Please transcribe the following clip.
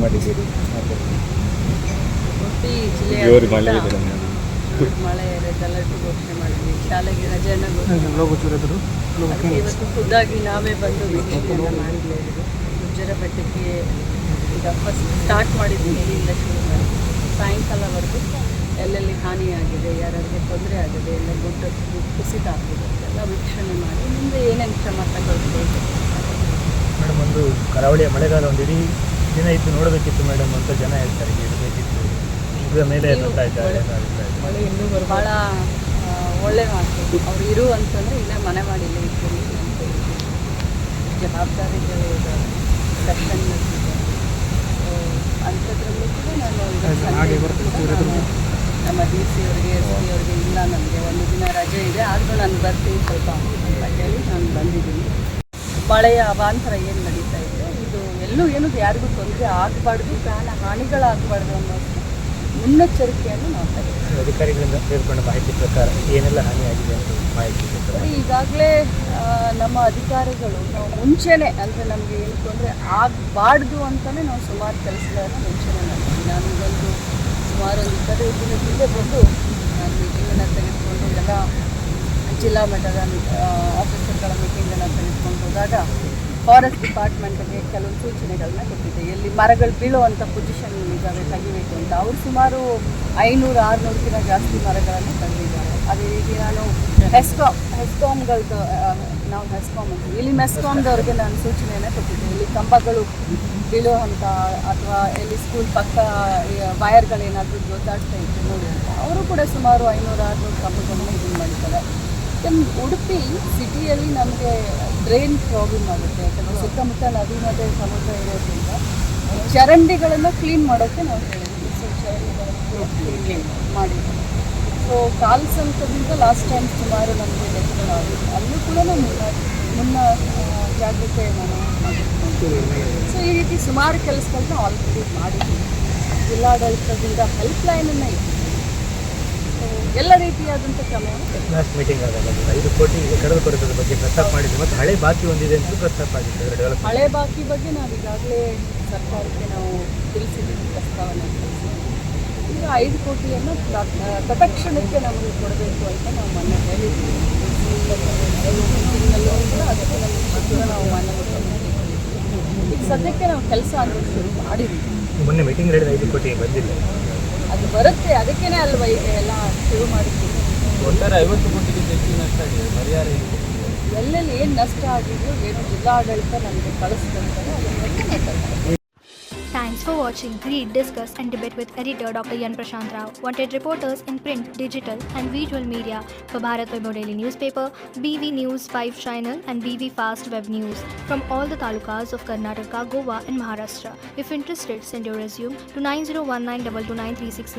ಮಾಡಿದ್ದೀರಿ ಉಡುಪಿ ಜಿಲ್ಲೆಯ ಮಳೆ ರೆಡ್ ಅಲರ್ಟ್ ಘೋಷಣೆ ಮಾಡಿದ್ವಿ. ಶಾಲೆಗೆ ರಜೆಯನ್ನು ಅದಕ್ಕೆ ಇವತ್ತು ಖುದ್ದಾಗಿ ನಾವೇ ಬಂದು ವೀಕ್ಷಣೆಯನ್ನು ಮಾಡಿದ್ದೇವೆ. ಗುಜ್ಜರ ಬೆಟ್ಟಕ್ಕೆ ಈಗ ಫಸ್ಟ್ ಸ್ಟಾರ್ಟ್ ಮಾಡಿದ್ವಿ, ಇಲ್ಲಿಂದ ಶುರು ಮಾಡಿ ಸಾಯಂಕಾಲವರೆಗೂ ಎಲ್ಲೆಲ್ಲಿ ಹಾನಿಯಾಗಿದೆ, ಯಾರಿಗೆ ತೊಂದರೆ ಆಗಿದೆ, ಎಲ್ಲ ಗುಡ್ಡ ಕುಸಿತ ಆಗಿದೆ ಎಲ್ಲ ವೀಕ್ಷಣೆ ಮಾಡಿ ಮುಂದೆ ಏನೇನು ಕ್ರಮ ತಗೊಳ್ಬೇಕು. ಮೇಡಮ್, ಒಂದು ಕರಾವಳಿಯ ಮಳೆಗಾಲ ಒಂದು ಇಡೀ ದಿನ ಇದ್ದು ನೋಡಬೇಕಿತ್ತು ಮೇಡಮ್ ಅಂತ ಜನ ಹೇಳ್ತಾರೆ. ಇರಬೇಕಿತ್ತು ಇದರ ಮೇಲೆ ಮಳೆ ಇನ್ನೂ ಭಾಳ ಒಳ್ಳೆ ಮಾತು. ಅವ್ರು ಇರು ಅಂತಂದರೆ ಇಲ್ಲೇ ಮನೆ ಮಾಡಿ ಇಲ್ಲೇ ಇರ್ತೀವಿ ಅಂತ ಜವಾಬ್ದಾರಿಗಳು ಸೆಕ್ಷನ್ ಅಂಥದ್ರಲ್ಲೂ ಕೂಡ ನಾನು ನಮ್ಮ ಡಿ ಸಿ ಅವರಿಗೆ ಎಸ್ ಪಿ ಅವರಿಗೆ ಇಲ್ಲ ನನಗೆ ಒಂದು ದಿನ ರಜೆ ಇದೆ ಆದರೂ ನಾನು ಬರ್ತೀನಿ ಸ್ವಲ್ಪ ಅಂತ ಹೇಳಿ ನಾನು ಬಂದಿದ್ದೀನಿ. ಮಳೆಯ ಅವಾಂತರ ಏನು ನಡೀತಾ ಇದೆ, ಇದು ಎಲ್ಲೂ ಏನೂ ಯಾರಿಗೂ ತೊಂದರೆ ಆಗಬಾರ್ದು, ಪ್ರಾಣ ಹಾನಿಗಳಾಗಬಾರ್ದು ಅನ್ನೋ ಮುನ್ನೆಚ್ಚರಿಕೆಯನ್ನು ನಾವು ತಗೊಳ್ತೀವಿ. ಅಧಿಕಾರಿಗಳಿಂದ ತಿಳ್ಕೊಂಡ ಮಾಹಿತಿ ಪ್ರಕಾರ ಏನೆಲ್ಲ ಹಾನಿಯಾಗಿದೆ ಅಂತ ಮಾಹಿತಿ ಈಗಾಗಲೇ ನಮ್ಮ ಅಧಿಕಾರಿಗಳು ನಾವು ಮುಂಚೆನೇ ಅಂದರೆ ನಮಗೆ ಏನು ತೊಂದರೆ ಆಗಬಾರ್ದು ಅಂತಲೇ ನಾವು ಸುಮಾರು ಕೆಲಸಗಳನ್ನು ಮುಂಚೆನೇ ಮಾಡ್ತೀವಿ. ನಾನು ಇದೊಂದು ಸುಮಾರು ಒಂದು 25 ದಿನ ಹಿಂದೆ ಬಂದು ನಾನು ಮೀಟಿಂಗನ್ನು ತೆಗೆದುಕೊಂಡು ಎಲ್ಲ ಜಿಲ್ಲಾ ಮಟ್ಟದ ಆಫೀಸರ್ಗಳ ಮೀಟಿಂಗನ್ನು ತೆಗೆದುಕೊಂಡು ಹೋದಾಗ ಫಾರೆಸ್ಟ್ ಡಿಪಾರ್ಟ್ಮೆಂಟ್ಗೆ ಕೆಲವು ಸೂಚನೆಗಳನ್ನ ಕೊಟ್ಟಿದ್ದೆ. ಎಲ್ಲಿ ಮರಗಳು ಬೀಳುವಂಥ ಪೊಸಿಷನ್ ಇದ್ದಾವೆ ತೆಗಿಬೇಕು ಅಂತ. ಅವರು ಸುಮಾರು 500-600ಕ್ಕಿಂತ ಜಾಸ್ತಿ ಮರಗಳನ್ನು ತೆಗೆದಿದ್ದಾರೆ. ಅದೇ ರೀತಿ ನಾನು ಹೆಸ್ಕಾಮ್ಗಳದ್ದು ನಾವು ಹೆಸ್ಕಾಮ್ ಅಂತೀವಿ, ಇಲ್ಲಿ ಮೆಸ್ಕಾಮ್ದವ್ರಿಗೆ ನಾನು ಸೂಚನೆಯನ್ನು ಕೊಟ್ಟಿದ್ದೆ. ಇಲ್ಲಿ ಕಂಬಗಳು ಬೀಳುವಂಥ ಅಥವಾ ಎಲ್ಲಿ ಸ್ಕೂಲ್ ಪಕ್ಕ ವೈರ್ಗಳೇನಾದರೂ ಜೋತಾಡ್ತಾ ಇತ್ತು ನೋಡಿ ಅಂತ. ಅವರು ಕೂಡ ಸುಮಾರು 500-600 ಕಂಬಗಳನ್ನು ಇದನ್ನು ಮಾಡಿದ್ದಾರೆ. ಉಡುಪಿ ಸಿಟಿಯಲ್ಲಿ ನಮಗೆ ಡ್ರೈನ್ ಪ್ರಾಬ್ಲಮ್ ಆಗುತ್ತೆ. ಯಾಕಂದರೆ ಸುತ್ತಮುತ್ತ ನದಿ ಮತ್ತು ಸಮುದ್ರ ಇರೋದ್ರಿಂದ ಚರಂಡಿಗಳನ್ನು ಕ್ಲೀನ್ ಮಾಡೋಕ್ಕೆ ನಾವು ಹೇಳಿದ್ವಿ. ಸೊ ಚರಂಡಿಗಳನ್ನು ಕ್ಲೀನ್ ಮಾಡಿದ್ವಿ. ಸೊ ಕಾಲ್ಸಂಕದಿಂದ ಲಾಸ್ಟ್ ಟೈಮ್ ಸುಮಾರು ನಮಗೆ ಡೆತ್ಗಳಾಗಿತ್ತು. ಅಲ್ಲೂ ಕೂಡ ಮುನ್ನ ಜಾಗ್ರತೆ ನಾನು ಮಾಡಿದ್ವಿ. ಸೊ ಈ ರೀತಿ ಸುಮಾರು ಕೆಲಸಗಳನ್ನ ಆಲ್ರೆಡಿ ಮಾಡಿದ್ವಿ. ಜಿಲ್ಲಾಡಳಿತದಿಂದ ಹೆಲ್ಪ್ಲೈನನ್ನು ಇತ್ತು. ಎಲ್ಲ ರೀತಿಯಾದಂಥ ಕ್ರಮವನ್ನು ಲಾಸ್ಟ್ ಮೀಟಿಂಗ್ ಆದಾಗ 5 ಕೋಟಿ ಕಳೆದುಕೊಡುವುದರ ಬಗ್ಗೆ ಪ್ರಸ್ತಾಪ ಮಾಡಿದ್ವಿ ಮತ್ತು ಹಳೆ ಬಾಕಿ ಒಂದಿದೆ ಅಂತ ಪ್ರಸ್ತಾಪ ಆಗಿತ್ತು. ಹಳೆ ಬಾಕಿ ಬಗ್ಗೆ ನಾವು ಈಗಾಗಲೇ ಸರ್ಕಾರಕ್ಕೆ ನಾವು ತಿಳಿಸಿದ್ದೀವಿ, ಪ್ರಸ್ತಾವನೆ ತಿಳಿಸಿದ್ದೀವಿ. ಈಗ 5 ಕೋಟಿಯನ್ನು ತತ್ಕ್ಷಣಕ್ಕೆ ನಮಗೆ ಕೊಡಬೇಕು ಅಂತ ನಾವು ಮೊನ್ನೆ ಹೇಳಿದ್ವಿ. ಮೀಟಿಂಗ್ನಲ್ಲೂ ಕೂಡ ಅದಕ್ಕೆ ನಮ್ಮ ನಾವು ಮೊನ್ನೆ ಈಗ ಸದ್ಯಕ್ಕೆ ನಾವು ಕೆಲಸ ಅನ್ನೋದು ಶುರು ಮಾಡಿದ್ವಿ. ಮೊನ್ನೆ ಮೀಟಿಂಗ್ ಹೇಳಿದ 5 ಕೋಟಿ ಬಂದಿಲ್ಲ, ಅದು ಬರುತ್ತೆ. ಅದಕ್ಕೇ ಅಲ್ವಾ ಈಗ ಎಲ್ಲ ಶುರು ಮಾಡಿದ್ವಿ. 50 ಕೋಟಿಗೆ ಹೆಚ್ಚು ನಷ್ಟ ಆಗಿದೆ. ಪರಿಹಾರ ಎಲ್ಲೆಲ್ಲಿ ಏನು ನಷ್ಟ ಆಗಿದೆಯೋ ಏನು ಜಿಲ್ಲಾಡಳಿತ ನಮಗೆ ಕಳಿಸ್ಕೊಳ್ತಾರೆ ಅದನ್ನು. Thanks for watching. Read, discuss and debate with editor Dr. Yan Prashant Rao. Wanted reporters in print, digital and visual media for Bharat Vaibhav Daily Newspaper, BV News 5 Channel and BV Fast Web News from all the talukas of Karnataka, Goa and Maharashtra. If interested, send your resume to 9019229369.